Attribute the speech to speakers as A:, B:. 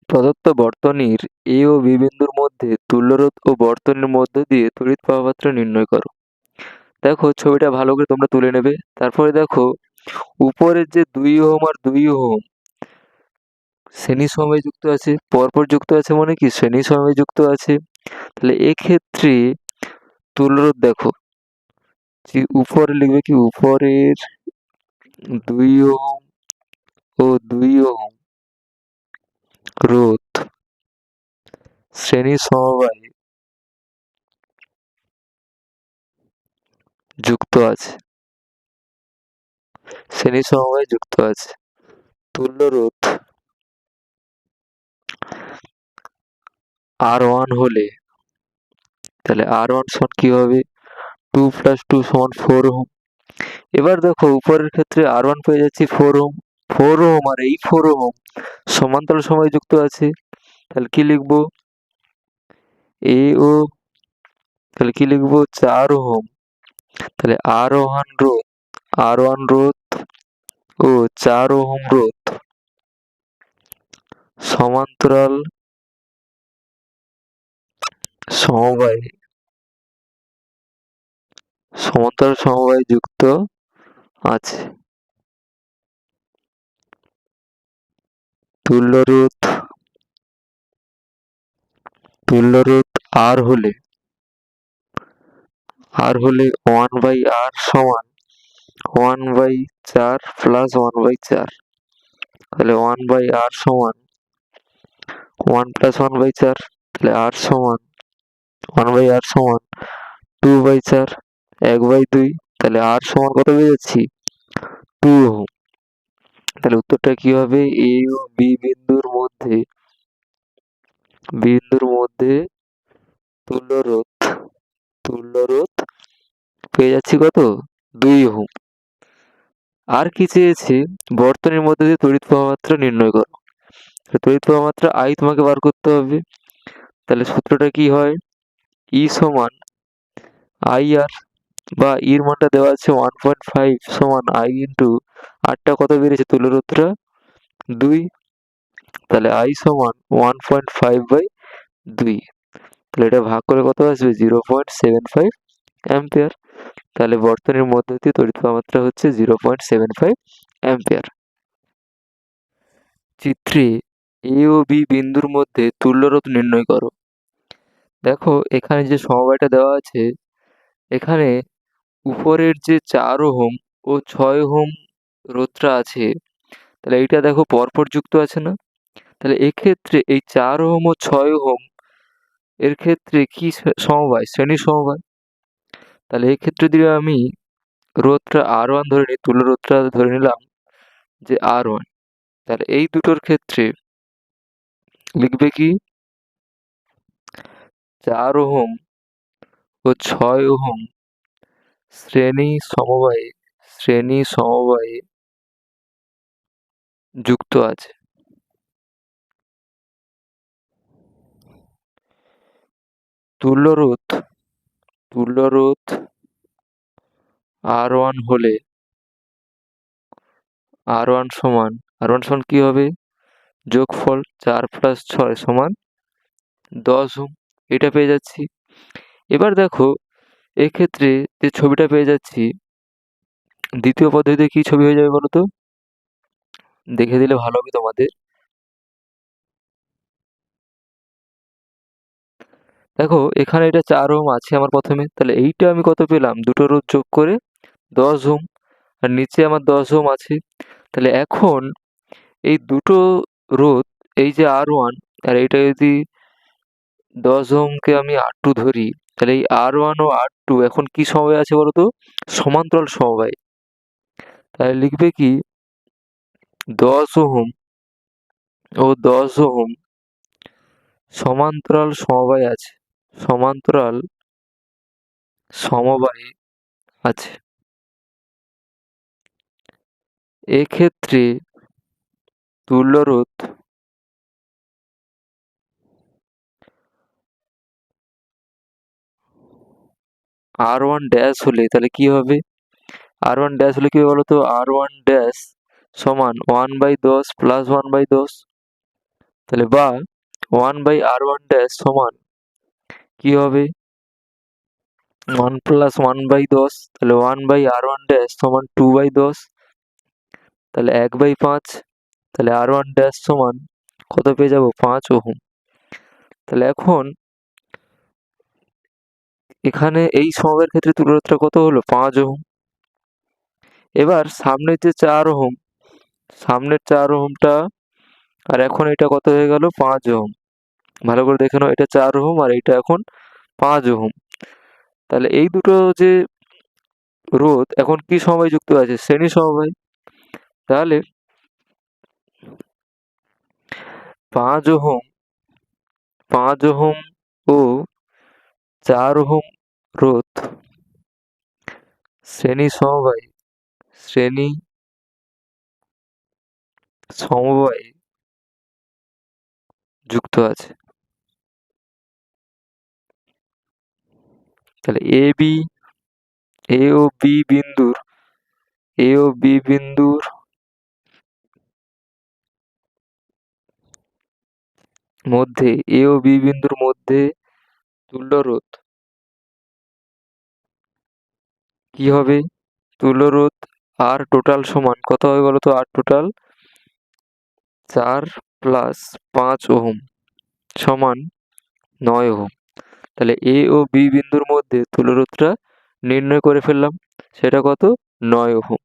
A: প্রদত্ত বর্তনীর এ ও বি বিন্দুর মধ্যে তুল্যরোধ ও বর্তনীর মধ্য দিয়ে তড়িৎ প্রবাহপাত্র নির্ণয় করো। দেখো ছবিটা ভালো করে তোমরা তুলে নেবে। তারপরে দেখো উপরের যে 2 ওহম আর 2 ওহম শ্রেণী সমবায়ে যুক্ত আছে, পরপর যুক্ত আছে মানে কি শ্রেণী সমবায়ে যুক্ত আছে। তাহলে এক্ষেত্রে তুল্যরোধ দেখো, যে উপরে লিখবে কি উপরের 2 ওহম ও 2 ওহম রোধ শ্রেণী সমবায়ে যুক্ত আছে, শ্রেণী সমবায়ে যুক্ত আছে। তুল্যরোধ R1 হলে তাহলে R1 সমান কি হবে 2 + 2 = 4 ওহম। এবার দেখো উপরের ক্ষেত্রে R1 পেয়ে যাচ্ছি 4 ওহম, 4 ওহম আর এই 4 ওহম সমান্তরাল সমবায়ে যুক্ত আছে। তাহলে কি লিখবো এ ও তাহলে কি লিখবো 4 ওহম। তাহলে R1 রোধ ও 4 ওহম রোধ সমান্তরাল সমবায়ে যুক্ত আছে। তুল্যরোধ R হলে 1/R সমান 1/4 + 1/4। তাহলে 1/R সমান 1 + 1/4, তাহলে R সমান 1/R সমান 2/4, 1/2। তাহলে R সমান কত পেয়ে যাচ্ছি 2 ওহম। তাহলে উত্তরটা কি হবে এ ও বি বিন্দুর মধ্যে তুল্যরোধ পেয়ে যাচ্ছি কত 2 ওহম। আর কি চেয়েছে বর্তনীর মধ্যে দিয়ে তড়িৎ প্রবাহমাত্রা নির্ণয় করো। তড়িৎ প্রবাহমাত্রা I তোমাকে বার করতে হবে। তাহলে সূত্রটা কি হয় E সমান IR, বা এর মানটা দেওয়া আছে 1.5 সমান I ইন্টু আরটা কত বেড়েছে তুল্যরোধটা 2, তাহলে I সমান 1.5/2। তাহলে এটা ভাগ করে কত আসবে 0.75 অ্যাম্পিয়ার। তাহলে বর্তনীর মধ্য দিয়ে তড়িৎ প্রবাহমাত্রা হচ্ছে 0.75 অ্যাম্পিয়ার। চিত্রে এ ও বি বিন্দুর মধ্যে তুল্যরোধ নির্ণয় করো। দেখো এখানে যে সমবায়টা দেওয়া আছে, এখানে উপরের যে 4 ওহম ও 6 ওহম রোধটা আছে, তাহলে এইটা দেখো পরপর যুক্ত আছে না। তাহলে এক্ষেত্রে এই 4 ওহম ও 6 ওহম এর ক্ষেত্রে কি সমবায় শ্রেণী সমবায়। তাহলে এক্ষেত্রে যদি আমি রোধটা R1 ধরে নিই, তুল্যরোধটা ধরে নিলাম যে R1, তাহলে এই দুটোর ক্ষেত্রে লিখবে কি 4 ওহম ও 6 ওহম শ্রেণী সমবায়ে যুক্ত আছে। তুল্যরোধ R1 হলে R1 সমান কি হবে যোগফল 4 + 6 সমান 10 ওহম, এটা পেয়ে যাচ্ছি। এবার দেখো এক্ষেত্রে যে ছবিটা পেয়ে যাচ্ছি, দ্বিতীয় পদ্ধতিতে কি ছবি হয়ে যাবে বলো তো, দেখে দিলে ভালো হবে তোমাদের। দেখো এখানে এটা 4 ওহম আছে আমার প্রথমে, তাহলে এইটা আমি কত পেলাম দুটো রোধ যোগ করে 10 ওহম, আর নিচে আমার 10 ওহম আছে। তাহলে এখন এই দুটো রোধ, এই যে R1 আর এইটা যদি 10 ওহমকে আমি R2 ধরি, তাহলে এই R1 ও R2 এখন কি সমবায়ে আছে বলো তো, সমান্তরাল সমবায়ে। তাহলে লিখবে কি 10 ওহম ও 10 ওহম সমান্তরাল সমবায়ে আছে। এক্ষেত্রে তুল্যরোধ R1 ড্যাশ হলে তাহলে কি হবে, R1 ড্যাশ হলে কি হবে বলতো, R1 ড্যাশ সমান 1/10 + 1/10। তাহলে বা 1/R1 সমান কি হবে? 1 + 1/10, তাহলে 1/R1 সমান 2/10, তাহলে 1/5, তাহলে R1 সমান কত পেয়ে যাবো? 5 ওহম। তাহলে এখন এখানে এই সমবায়ের ক্ষেত্রে তুল্যরোধটা কত হলো? 5 ওহম। এবার সামনের যে 4 ওহম, সামনের 4 ওহমটা আর এখন এটা কত হয়ে গেল? 5 ওহম। ভালো করে দেখে নাও, এটা 4 ওহম আর এইটা এখন 5 ওহম। তাহলে এই দুটো যে রোধ এখন কি সমবায় যুক্ত আছে? শ্রেণী সমবায়। তাহলে 5 ওহম 5 ওহম ও 4 ওহম রোধ শ্রেণী সমবায়ে যুক্ত আছে। তাহলে এ ও বি বিন্দুর মধ্যে তুল্যরোধ কি হবে? তুল্যরোধ R টোটাল সমান কত হবে বলো তো? R টোটাল 4 + 5 ওহম সমান 9 ওহম। তাহলে এ ও বি বিন্দুর মধ্যে তুল্যরোধটা নির্ণয় করে ফেললাম। সেটা কত? 9 ওহম।